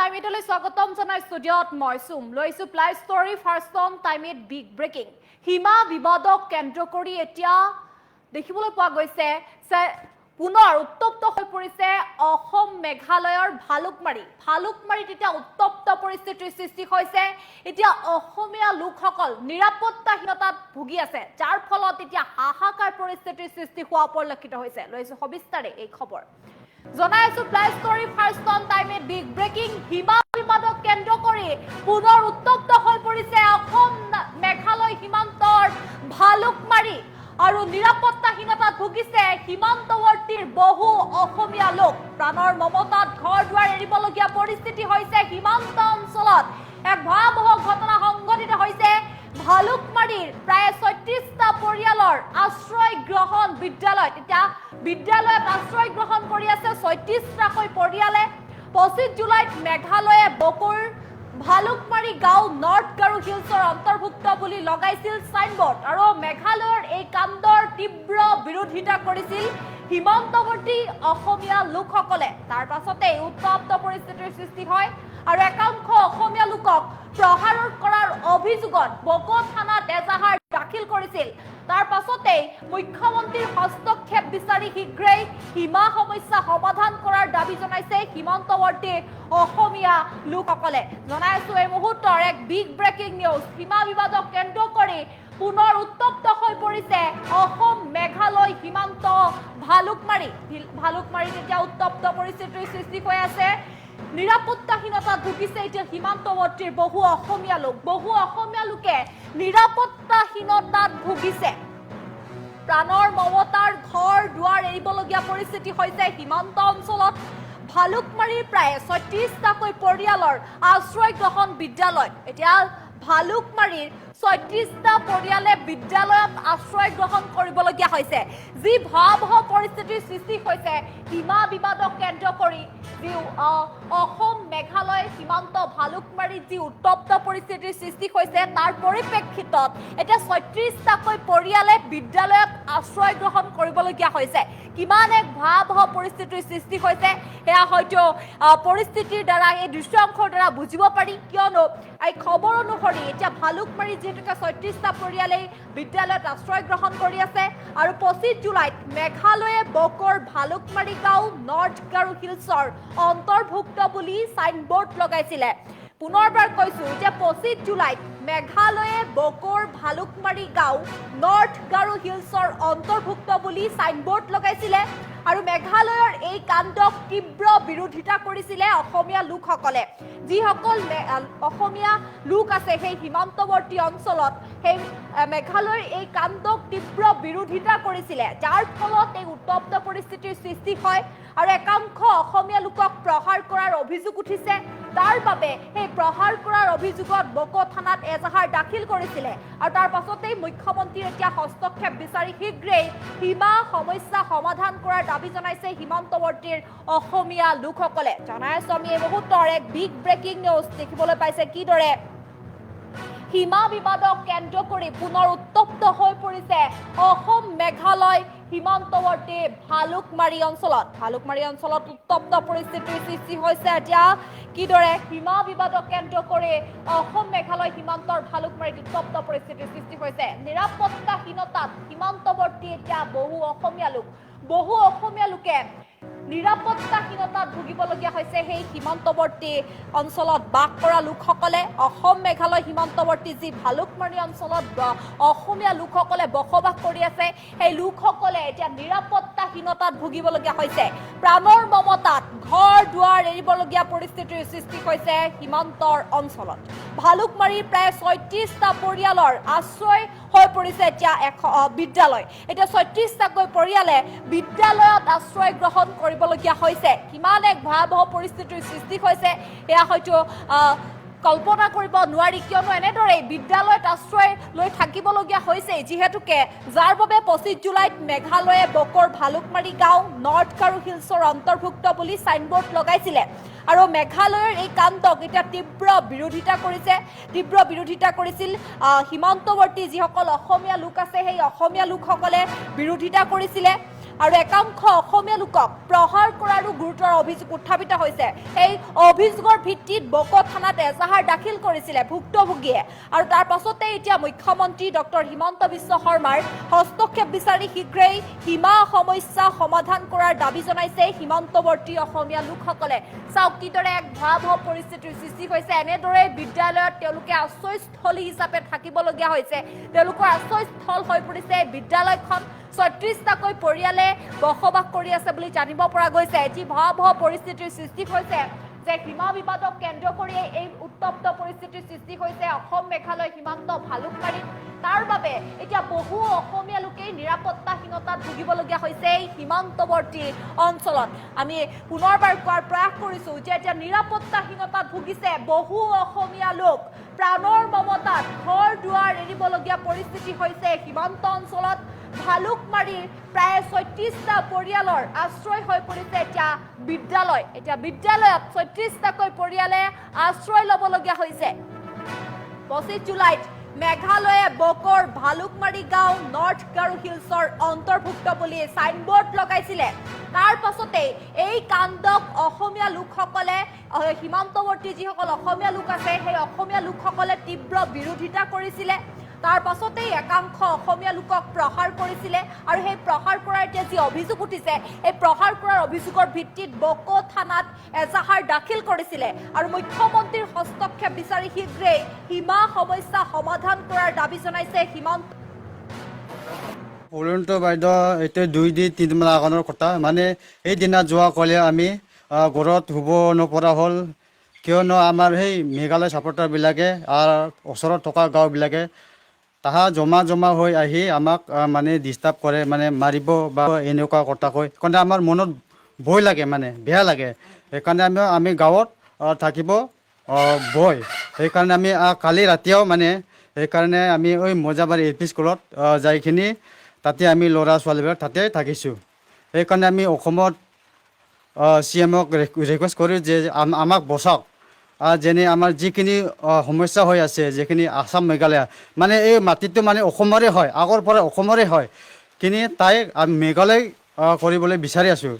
টাইমিটলৈ স্বাগতম জনাই ষ্টুডিঅ'ত মই সুম লৈছো প্লাই ষ্টৰী ফাৰ্ষ্ট অন টাইমিট বিগ ব্ৰেকিং হিমা বিবাদক কেন্দ্ৰ কৰি এতিয়া দেখিবলৈ পোৱা গৈছে পুনৰ উত্তপ্ত হৈ পৰিছে অসম মেঘালয়ৰ ভালুকমাৰীত এতিয়া উত্তপ্ত পৰিস্থিতিৰ সৃষ্টি হৈছে এতিয়া অসমীয়া লোকসকল নিৰাপত্তাহীনতাত ভুগি আছে যাৰ ফলত এতিয়া হাহাকাৰ পৰিস্থিতিৰ সৃষ্টি হোৱা পৰিলক্ষিত হৈছে লৈছো সবিস্তাৰে এই খবৰ জনাই আছো প্লাই ষ্টৰী ফাৰ্ষ্ট অন টাইমিট বিগ ব্ৰেকিং হিমা বিবাদক কেন্দ্ৰ কৰি পুনৰ উত্তপ্ত হৈ পৰিছে অসম মেঘালয় সীমান্তৰ ভালুকমাৰী আৰু নিৰাপত্তাহীনতাত ভুগিছে সীমান্তৱৰ্তীৰ বহু অসমীয়া লোক প্ৰাণৰ মমতাত ঘৰ দুৱাৰ এৰিবলগীয়া পৰিস্থিতি হৈছে সীমান্ত অঞ্চলত এক ভয়াবহ ঘটনা সংঘটিত হৈছে ভালুকমাৰীৰ প্ৰায় ৩৬টা পৰিয়ালৰ আশ্ৰয় গ্ৰহণ বিদ্যালয়ত এতিয়া বিদ্যালয়ত আশ্ৰয় গ্ৰহণ কৰি আছে ৩৬টাকৈ পৰিয়ালে ২৫ জুলাইত মেঘালয়ে বকুৰ ভালুকমাৰী গাঁও নৰ্থ গাৰো হিলছৰ অন্তৰ্ভুক্ত বুলি লগাইছিল সাইনবোৰ্ড আৰু মেঘালয়ৰ এই কাণ্ডৰ তীব্ৰ বিৰোধিতা কৰিছিল সীমান্তৱৰ্তী অসমীয়া লোকসকলে তাৰ পাছতে উত্তপ্ত পৰিস্থিতিৰ সৃষ্টি হয় আৰু একাংশ অসমীয়া লোকক প্ৰহাৰ কৰাৰ অভিযোগত বকো থানাত এজাহাৰ দাখিল কৰিছিল তাৰ পাছতে মুখ্যমন্ত্ৰীৰ হস্তক্ষেপ বিচাৰি শীঘ্ৰেই সীমা সমস্যা সমাধান কৰাৰ দাবী জনাইছে সীমান্তৱৰ্তী অসমীয়া লোকসকলে জনাই আছো এই মুহূৰ্তৰ এক বিগ ব্ৰেকিং নিউজ সীমা বিবাদক কেন্দ্ৰ কৰি পুনৰ উত্তপ্ত হৈ পৰিছে অসম মেঘালয় সীমান্ত ভালুকমাৰীত এতিয়া উত্তপ্ত পৰিস্থিতিৰ সৃষ্টি হৈ আছে নিৰাপত্তাহীনতাত ভুগিছে এতিয়া সীমান্তৱৰ্তীৰ বহু অসমীয়া লোকে নিৰাপত্তাহীনতাত ভুগিছে প্ৰাণৰ মমতাৰ ঘৰ দুৱাৰ এৰিবলগীয়া পৰিস্থিতি হৈছে সীমান্ত অঞ্চলত ভালুকমাৰীৰ প্ৰায় ৩৬টাকৈ পৰিয়ালৰ আশ্ৰয় গ্ৰহণ বিদ্যালয়ত এতিয়া ভালুকমাৰীৰ ৩৬টা পৰিয়ালে বিদ্যালয়ত আশ্ৰয় গ্ৰহণ কৰিবলগীয়া হৈছে যি ভয়াবহ পৰিস্থিতিৰ সৃষ্টি হৈছে সীমা বিবাদক কেন্দ্ৰ কৰি যি অসম মেঘালয় সীমান্ত ভালুকমাৰীত যি উত্তপ্ত পৰিস্থিতিৰ সৃষ্টি হৈছে তাৰ পৰিপ্ৰেক্ষিতত এতিয়া ৩৬টাকৈ পৰিয়ালে বিদ্যালয়ত আশ্ৰয় গ্ৰহণ কৰিবলগীয়া হৈছে কিমান এক ভয়াবহ পৰিস্থিতিৰ সৃষ্টি হৈছে এয়া হয়তো পৰিস্থিতিৰ দ্বাৰা এই দৃশ্যাংশৰ দ্বাৰা বুজিব পাৰি কিয়নো এই খবৰ অনুসৰি এতিয়া ভালুকমাৰী যিহেতুকে ৩৬টা পৰিয়ালে বিদ্যালয়ত আশ্ৰয় গ্ৰহণ কৰি আছে আৰু ২৫ জুলাইত মেঘালয়ে বকৰ ভালুকমাৰী গাঁও নৰ্থ গাৰো হিলছৰ অন্তৰ্ভুক্ত বুলি সাইনবোৰ্ড লগাইছিলে পুনৰবাৰ কৈছো যে ২৫ জুলাইত মেঘালয়ে বকৰ ভালুকমাৰী গাঁও নৰ্থ গাৰো হিলছৰ অন্তৰ্ভুক্ত বুলি সাইনবোৰ্ড লগাইছিলে আৰু মেঘালয়ৰ এই কাণ্ডক তীব্ৰ বিৰোধিতা কৰিছিলে অসমীয়া লোকসকলে যিসকল অসমীয়া লোক আছে সেই সীমান্তৱৰ্তী অঞ্চলত সেই মেঘালয়ৰ এই কাণ্ডক তীব্ৰ বিৰোধিতা কৰিছিলে যাৰ ফলত এই উত্তপ্ত পৰিস্থিতিৰ সৃষ্টি হয় আৰু একাংশ অসমীয়া লোকক প্ৰহাৰ কৰাৰ অভিযোগ উঠিছে তাৰ বাবে সেই প্ৰহাৰ কৰাৰ অভিযোগত বকো থানাত এজাহাৰ দাখিল কৰিছিলে আৰু তাৰ পাছতেই মুখ্যমন্ত্ৰীৰ এতিয়া হস্তক্ষেপ বিচাৰি শীঘ্ৰেই সীমা সমস্যা সমাধান কৰাৰ দাবী জনাইছে সীমান্তৱৰ্তীৰ অসমীয়া লোকসকলে জনাই আছো আমি এই মুহূৰ্তৰ এক বিগ ব্ৰেকিং নিউজ দেখিবলৈ পাইছে কিদৰে সীমা বিবাদক কেন্দ্ৰ কৰি পুনৰ উত্তপ্ত হৈ পৰিছে অসম মেঘালয় সীমান্তৱৰ্তী ভালুকমাৰী অঞ্চলত উত্তপ্ত পৰিস্থিতিৰ সৃষ্টি হৈছে এতিয়া কিদৰে সীমা বিবাদক কেন্দ্ৰ কৰি অসম মেঘালয় সীমান্তৰ ভালুকমাৰীত উত্তপ্ত পৰিস্থিতিৰ সৃষ্টি হৈছে নিৰাপত্তাহীনতাত সীমান্তৱৰ্তী এতিয়া বহু অসমীয়া লোকে নিৰাপত্তাহীনতাত ভুগিবলগীয়া হৈছে সেই সীমান্তৱৰ্তী অঞ্চলত বাস কৰা লোকসকলে অসম মেঘালয় সীমান্তৱৰ্তী যি ভালুকমাৰী অঞ্চলত অসমীয়া লোকসকলে বসবাস কৰি আছে সেই লোকসকলে এতিয়া নিৰাপত্তাহীনতাত ভুগিবলগীয়া হৈছে প্ৰাণৰ মমতাত ঘৰ দুৱাৰ এৰিবলগীয়া পৰিস্থিতিৰ সৃষ্টি হৈছে সীমান্তৰ অঞ্চলত ভালুকমাৰীৰ প্ৰায় ৩৬টা পৰিয়ালৰ আশ্ৰয় হৈ পৰিছে এতিয়া বিদ্যালয় এতিয়া ৩৬টাকৈ পৰিয়ালে বিদ্যালয়ত আশ্ৰয় গ্ৰহণ কৰিবলগীয়া হৈছে কিমান এক ভয়াবহ পৰিস্থিতিৰ সৃষ্টি হৈছে এয়া হয়তো কল্পনা কৰিব নোৱাৰি কিয়নো এনেদৰে বিদ্যালয়ত আশ্ৰয় লৈ থাকিবলগীয়া হৈছে যিহেতুকে যাৰ বাবে ২৫ জুলাইত মেঘালয়ে বকৰ ভালুকমাৰী গাঁও নৰ্থ গাৰো হিলছৰ অন্তৰ্ভুক্ত বুলি সাইনবোৰ্ড লগাইছিলে আৰু মেঘালয়ৰ এই কাণ্ডক এতিয়া তীব্ৰ বিৰোধিতা কৰিছিল সীমান্তৱৰ্তী যিসকল অসমীয়া লোক আছে সেই অসমীয়া লোকসকলে বিৰোধিতা কৰিছিলে আৰু একাংশ অসমীয়া লোকক প্ৰহাৰ কৰাৰো গুৰুতৰ অভিযোগ উত্থাপিত হৈছে। এই অভিযোগৰ ভিত্তিত বক থানাত এজাহাৰ দাখিল কৰিছিলে ভুক্তভোগীয়ে আৰু তাৰ পাছতে এতিয়া মুখ্যমন্ত্ৰী ডক্টৰ হিমন্ত বিশ্ব শৰ্মাৰ হস্তক্ষেপ বিচাৰি শীঘ্ৰেই সীমা সমস্যা সমাধান কৰাৰ দাবী জনাইছে সীমান্তৱৰ্তী অসমীয়া লোকসকলে। চাওক কিদৰে এক ভয়াৱহ পৰিস্থিতিৰ সৃষ্টি হৈছে। এনেদৰে বিদ্যালয়ত তেওঁলোকে আশ্ৰয়স্থলী হিচাপে থাকিবলগীয়া হৈছে। তেওঁলোকৰ আশ্ৰয়স্থল হৈ পৰিছে বিদ্যালয়খন। ৩৬টাকৈ পৰিয়ালে বসবাস কৰি আছে বুলি জানিব পৰা গৈছে। এটি ভয়াৱহ পৰিস্থিতিৰ সৃষ্টি হৈছে যে সীমা বিবাদক কেন্দ্ৰ কৰি এই উত্তপ্ত পৰিস্থিতিৰ সৃষ্টি হৈছে অসম মেঘালয় সীমান্ত ভালুকমাৰীত। তাৰ বাবে এতিয়া বহু অসমীয়া লোকেই নিৰাপত্তাহীনতাত ভুগিবলগীয়া হৈছে এই সীমান্তৱৰ্তী অঞ্চলত। আমি পুনৰবাৰ কোৱাৰ প্ৰয়াস কৰিছো যে এতিয়া নিৰাপত্তাহীনতাত ভুগিছে বহু অসমীয়া লোক। প্ৰাণৰ মমতাত ঘৰ দুৱাৰ এৰিবলগীয়া পৰিস্থিতি হৈছে সীমান্ত অঞ্চলত। ভালুকমাৰীৰ প্ৰায় ৩৬টা পৰিয়ালৰ আশ্ৰয় হৈ পৰিছে এতিয়া বিদ্যালয়। এতিয়া বিদ্যালয়ত ৩৬টাকৈ পৰিয়ালে আশ্ৰয় ল'বলগীয়া হৈছে। ২৫ জুলাইত মেঘালয়ে বকৰ ভালুকমাৰী গাঁও নৰ্থ গাৰো হিলছৰ অন্তৰ্ভুক্ত বুলি চাইনবোৰ্ড লগাইছিলে। তাৰ পাছতে এই কাণ্ডক অসমীয়া লোকসকলে সীমান্তৱৰ্তী যিসকল অসমীয়া লোক আছে সেই অসমীয়া লোকসকলে তীব্ৰ বিৰোধিতা কৰিছিলে। তাৰ পাছতেই একাংশ অসমীয়া লোকক প্ৰহাৰ কৰিছিলে আৰু সেই প্ৰহাৰ কৰাৰ এতিয়া যি অভিযোগ উঠিছে এই প্ৰহাৰ কৰাৰ অভিযোগৰ ভিত্তিত বক থানাত এজাহাৰ দাখিল কৰিছিলে আৰু মুখ্যমন্ত্ৰীৰ হস্তক্ষেপ বিচাৰি শীঘ্ৰেই সীমা সমস্যা সমাধান কৰাৰ দাবী জনাইছে সীমান্ত। পৰ্যন্ত বাইদেউ এতিয়া ২-৩ দিন আগৰ কথা মানে সেইদিনা যোৱা ক'লে আমি ঘৰত শুব নপৰা হ'ল। কিয়নো আমাৰ সেই মেঘালয় ছাপৰ্টাৰবিলাকে আৰু ওচৰত থকা গাঁওবিলাকে তাহা জমা হৈ আহি আমাক মানে ডিষ্টাৰ্ব কৰে, মানে মাৰিব বা এনেকুৱা কথা কয়। সেইকাৰণে আমাৰ মনত ভয় লাগে, মানে বেয়া লাগে। সেইকাৰণে আমি গাঁৱত থাকিব ভয়। সেইকাৰণে আমি কালি ৰাতিও মানে সেইকাৰণে আমি ওই মজাবাৰী এল পি স্কুলত যাইখিনি তাতে আমি ল'ৰা ছোৱালীবিলাক তাতে থাকিছোঁ। সেইকাৰণে আমি অসমত CM-ক ৰিকুৱেষ্ট কৰোঁ যে আমাক বচাওক। যেনে আমাৰ যিখিনি সমস্যা হৈ আছে, যিখিনি আসাম মেঘালয় মানে এই মাটিটো মানে অসমৰে হয়, আগৰ পৰা অসমৰে হয়, কিন্তু তাই মেঘালয় কৰিবলৈ বিচাৰি আছোঁ।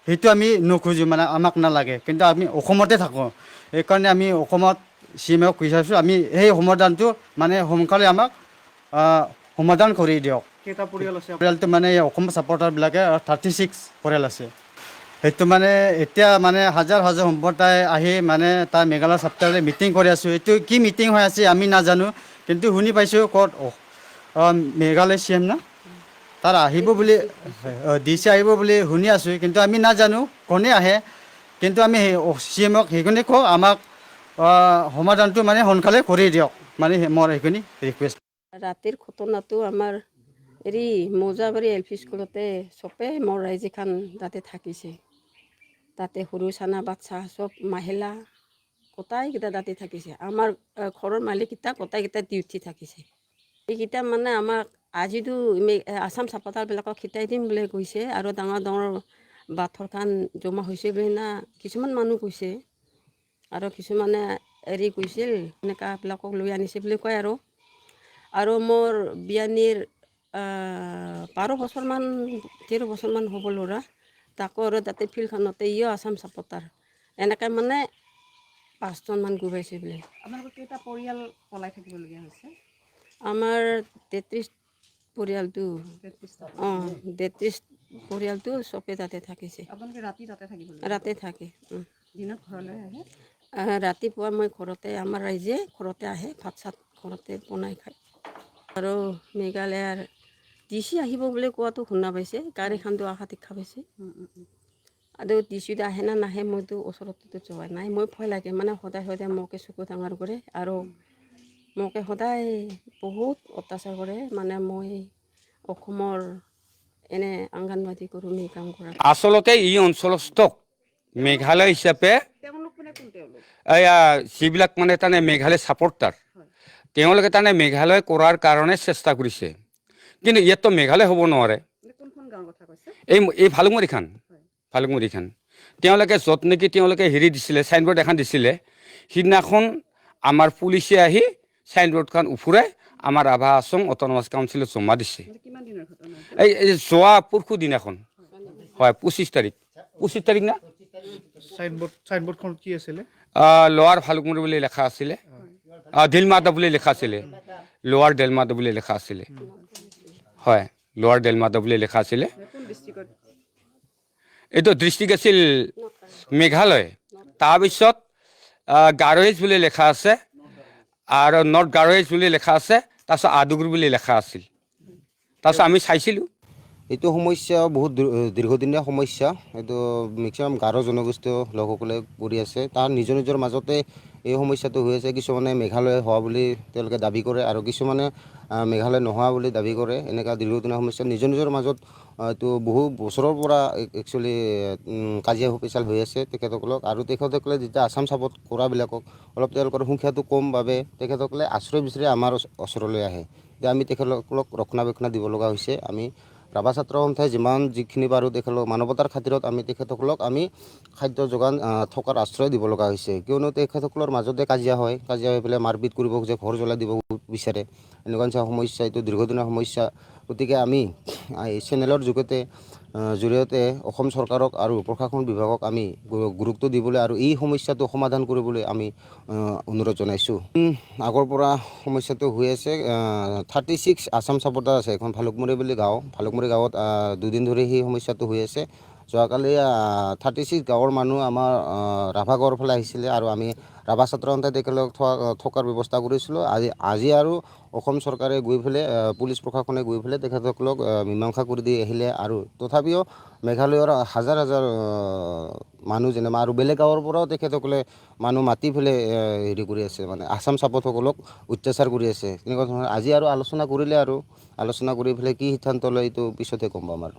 সেইটো আমি নোখোজোঁ, মানে আমাক নালাগে, কিন্তু আমি অসমতে থাকোঁ। সেইকাৰণে আমি অসমত CM-ক বিচাৰিছোঁ আমি সেই সমাধানটো মানে সোনকালে আমাক সমাধান কৰি দিয়ক। কেইটা পৰিয়াল আছে? পৰিয়ালটো মানে অসম ছাপৰ্টাৰবিলাকে 36 পৰিয়াল আছে। সেইটো মানে এতিয়া মানে হাজাৰ সম্প্ৰদায় আহি মানে তাৰ মেঘালয় ছাপৰ্টাৰে মিটিং কৰি আছোঁ। এইটো কি মিটিং হৈ আছে আমি নাজানো, কিন্তু শুনি পাইছোঁ ক'ত মেঘালয় CM না তাৰ আহিব বুলি DC আহিব বুলি শুনি আছোঁ, কিন্তু আমি নাজানো কোনে আহে। কিন্তু আমি CM-ক সেইখিনি কওঁ আমাক সমাধানটো মানে সোনকালে কৰি দিয়ক, মানে মোৰ সেইখিনি ৰিকুৱেষ্ট। ৰাতিৰ ঘটনাটো আমাৰ হেৰি মৌজাবাৰী এল পি স্কুলতে চবে মোৰ ৰাইজেখান তাতে থাকিছে। তাতে সৰু চানা বাচ্চা চব মহিলা গোটাইকেইটা তাতে থাকিছে। আমাৰ ঘৰৰ মালিককেইটা গোটাইকেইটা ডিউটি থাকিছে। এইকেইটা মানে আমাক আজিতো আসাম ছাপৰ্টাৰবিলাকক খিতাই দিম বুলি কৈছে আৰু ডাঙৰ বাথৰখান জমা হৈছে বুলি না কিছুমান মানুহ কৈছে আৰু কিছুমানে হেৰি কৈছিল এনেকুৱাবিলাকক লৈ আনিছে বুলি কয়। আৰু মোৰ বিয়ানীৰ 12 বছৰমান 13 বছৰমান হ'ব ল'ৰা, তাকো আৰু তাতে ফিল্ডখনতে আসাম ছাপৰ্টাৰ এনেকৈ মানে 5জনমান ঘূৰাইছে বোলে। আপোনালোকৰ কেইটা পৰিয়াল পলাই থাকিবলগীয়া হৈছে? আমাৰ 33 পৰিয়ালটো 33 পৰিয়ালটো চবে তাতে থাকিছে। আপোনালোকে ৰাতি তাতে থাকিব? ৰাতি থাকে। দিনত ঘৰলৈ আহে? ৰাতিপুৱা মই ঘৰতে আমাৰ ৰাইজে ঘৰতে আহে, ভাত চাত ঘৰতে বনাই খায়। আৰু মেঘালয়ৰ DC আহিব বুলি কোৱাটো শুনা পাইছে, গাড়ীখনটো অহা দেখা পাইছে। আৰু DC আহে না নাহে মইতো ওচৰতো যোৱা নাই, মই ভয় লাগে মানে সদায় মোকে চকু ডাঙৰ কৰে আৰু মোকে সদায় বহুত অত্যাচাৰ কৰে। মানে মই অসমৰ এনে অংগনবাদী কৰ্মী কাম কৰা। আচলতে এই অঞ্চলস্থ মেঘালয় হিচাপে তেওঁলোক মানে কোন তেওঁলোক? যিবিলাক মানে তাৰমানে মেঘালয় ছাপৰ্টাৰ, তেওঁলোকে তাৰমানে মেঘালয় কৰাৰ কাৰণে চেষ্টা কৰিছে, কিন্তু ইয়াততো মেঘালয় হ'ব নোৱাৰে। কোনখন গাঁৱৰ কথা কৈছে? এই ভালুকমাৰীখান তেওঁলোকে য'ত নেকি তেওঁলোকে হেৰি দিছিলে, চাইনবোৰ্ড এখন দিছিলে, সিদিনাখন আমাৰ পুলিচে আহি চাইনবোৰ্ডখন উফুৰাই আমাৰ ৰাভা আছাম অট'নমাছ কাউন্সিলত জমা দিছে। মানে কিমান দিনৰ ঘটনা এই যোৱা পৰশু দিনাখন হয় 25 তাৰিখ না সাইনবোৰ্ডখন কি আছিলে? লোৱাৰ ভালুকমুৰি বুলি লেখা আছিলে, দিলমাতা বুলি লেখা আছিলে, লোৱাৰ দেলমাতা বুলি লেখা আছিলে। হয়, লোৱাৰ দেলমাতা বুলি লেখা আছিলে। কোন ডিষ্ট্ৰিক্টত? এইটো ডিষ্ট্ৰিক্ট আছিল মেঘালয়। তাৰপিছত গাৰো হিলছ বুলি লেখা আছে আৰু নৰ্থ গাৰো হিলছ বুলি লেখা আছে, তাৰপিছত আদুগুৰি বুলি লেখা আছিল। তাৰপিছত আমি চাইছিলোঁ। এইটো সমস্যা বহুত দীৰ্ঘদিনীয়া সমস্যা। এইটো মেক্সিমাম গাৰো জনগোষ্ঠীয় লোকসকলে কৰি আছে। তাৰ নিজৰ নিজৰ মাজতে এই সমস্যাটো হৈ আছে। কিছুমানে মেঘালয় হোৱা বুলি তেওঁলোকে দাবী কৰে আৰু কিছুমানে মেঘালয় নোহোৱা বুলি দাবী কৰে। এনেকুৱা দীৰ্ঘদিনীয়া সমস্যা নিজৰ নিজৰ মাজত এইটো বহু বছৰৰ পৰা একচুৱেলি কাজিয়া পেচাল হৈ আছে তেখেতসকলক। আৰু তেখেতসকলে যেতিয়া আছাম ছাপোৰ্ট কৰাবিলাকক অলপ তেওঁলোকৰ সংখ্যাটো কম বাবে তেখেতসকলে আশ্ৰয় বিচাৰি আমাৰ ওচৰলৈ আহে। এতিয়া আমি তেখেতসকলক ৰক্ষণাবেক্ষণ দিব লগা হৈছে। আমি ৰাভা ছাত্ৰ সন্থাই যিখিনি পাৰোঁ তেখেতলোক মানৱতাৰ খাতিৰত আমি তেখেতসকলক আমি খাদ্য যোগান থকাৰ আশ্ৰয় দিব লগা হৈছে। কিয়নো তেখেতসকলৰ মাজতে কাজিয়া হয়, কাজিয়া হৈ পেলাই মাৰপিট কৰিব খোজে, ঘৰ জ্বলাই দিব বিচাৰে। এনেকুৱা নিচিনা সমস্যা, এইটো দীৰ্ঘদিনীয়া সমস্যা। গতিকে আমি এই চেনেলৰ জৰিয়তে অসম চৰকাৰক আৰু প্ৰশাসন বিভাগক আমি গুৰুত্ব দিবলৈ আৰু এই সমস্যাটো সমাধান কৰিবলৈ আমি অনুৰোধ জনাইছোঁ। আগৰ পৰা সমস্যাটো হৈ আছে। 36 আছাম ছাপোৰ্টাৰ আছে এখন ভালুকমুৰি বুলি গাঁও। ভালুকমুৰি গাঁৱত দুদিন ধৰি সেই সমস্যাটো হৈ আছে। যোৱাকালি 36 গাঁৱৰ মানুহ আমাৰ ৰাভা গাঁৱৰ ফালে আহিছিলে আৰু আমি ৰাভা ছাত্ৰ সন্থাই তেখেতলোক থকাৰ ব্যৱস্থা কৰিছিলোঁ। আজি আৰু অসম চৰকাৰে গৈ পেলাই পুলিচ প্ৰশাসনে গৈ পেলাই তেখেতসকলক মীমাংসা কৰি দি আহিলে। আৰু তথাপিও মেঘালয়ৰ হাজাৰ হাজাৰ মানুহ যেনে আৰু বেলেগ গাঁৱৰ পৰাও তেখেতসকলে মানুহ মাতি পেলাই হেৰি কৰি আছে, মানে আছাম ছাপোৰ্টসকলক অত্যাচাৰ কৰি আছে। তেনেকুৱা ধৰণৰ আজি আৰু আলোচনা কৰিলে আৰু আলোচনা কৰি পেলাই কি সিদ্ধান্ত লয় এইটো পিছতে গম পাম আৰু।